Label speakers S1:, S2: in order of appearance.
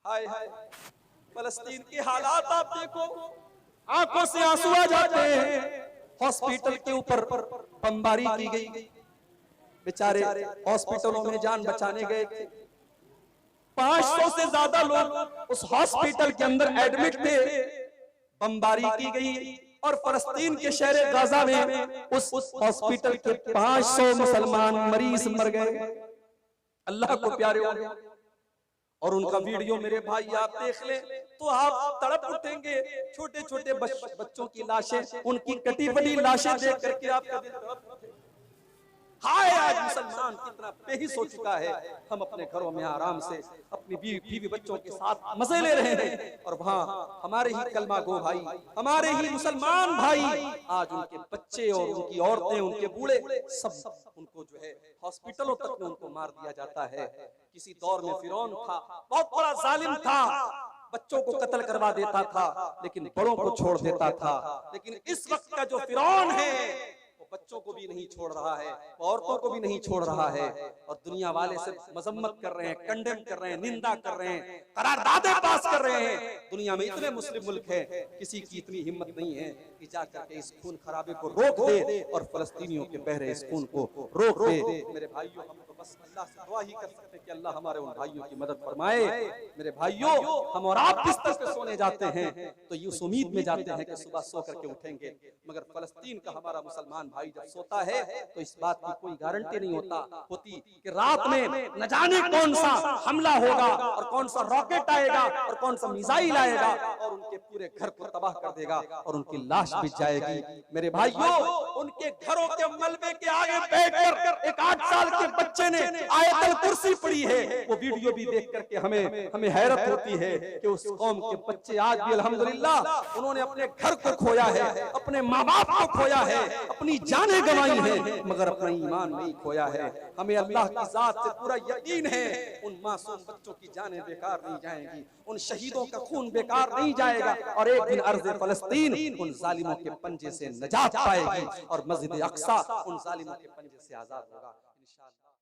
S1: हाय हाय, फलस्तीन के हालात आप देखो, आंखों से आंसू आ जाते हैं। हॉस्पिटल के ऊपर बमबारी की गई, बेचारे हॉस्पिटलों में जान बचाने गए थे। 500 से ज्यादा लोग उस हॉस्पिटल के अंदर एडमिट थे। बमबारी की गई और फलस्तीन के शहर गाजा में उस हॉस्पिटल के 500 मुसलमान मरीज मर गए। अल्लाह को प्यारे हो गए। और उनका वीडियो मेरे भाई आप देख ले तो आप तड़प उठेंगे। छोटे छोटे बच्चों की लाशें, उनकी कटी फटी लाशें देख करके आपका दिल तड़प उठेगा। हाय, आज मुसलमान कितना बेहिस हो चुका है। हम अपने घरों में आराम से अपनी बीवी बच्चों के साथ मजे ले रहे हैं और वहाँ हमारे ही कलमा गो भाई, हमारे ही मुसलमान भाई, आज उनके बच्चे और उनकी औरतें, उनके बूढ़े सब उनको जो है हॉस्पिटलों तक में उनको मार दिया जाता है। किसी दौर में फिरौन था, बहुत बड़ा जालिम था, बच्चों को कत्ल करवा देता था लेकिन बड़ों को छोड़ देता था। लेकिन इस वक्त का जो फिरौन है वो बच्चों को भी नहीं छोड़ रहा है, औरतों को भी नहीं छोड़ रहा है। और दुनिया वाले सिर्फ मजम्मत कर रहे हैं, कंडेम कर रहे हैं, निंदा कर रहे हैं, करारदादें पास कर रहे हैं। दुनिया में इतने मुस्लिम मुल्क हैं, किसी की इतनी हिम्मत नहीं है कि जाकर के इस खून खराबे को रोक दे और फलस्तीनियों के बह रहे इस खून को रोक दे। मेरे भाइयों, हम तो बस अल्लाह से दुआ ही कर सकते हैं कि अल्लाह हमारे उन भाइयों की मदद फरमाए। मेरे भाइयों, हम और आप बिस्तर पे सोने जाते हैं तो ये उस उम्मीद में जाते हैं कि सुबह सो करके उठेंगे, मगर फलस्तीन का हमारा मुसलमान भाई जब सोता है तो इस बात की कोई गारंटी नहीं होती कि रात में न जाने कौन सा हमला होगा और कौन सा रॉकेट आएगा और कौन सा मिसाइल आएगा और उनके पूरे घर को तबाह कर देगा और उनकी लाश बिछ जाएगी। मेरे भाइयों, उनके घरों के मलबे के आगे बैठकर एक 8 साल के बच्चे ने आयतल कुर्सी पढ़ी है। वो वीडियो भी देख करके हमें हैरत होती है कि उस कौम के बच्चे आज भी अल्हम्दुलिल्लाह उन्होंने अपने घर को खोया है, अपने माँ बाप को खोया है, अपनी जानें गंवाई है, मगर अपना ईमान नहीं खोया है। हमें अल्लाह की जात से पूरा यकीन है उन मासूम बच्चों की जानें बेकार नहीं जाएंगी, उन शहीदों का खून बेकार नहीं जाएगा और एक दिन अर्ज़ फलस्तीन उन जालिमों के पंजे से निजात पाएगी और मस्जिद अक्सा उन जालिमों के पंजे से आजाद होगा इंशाअल्लाह।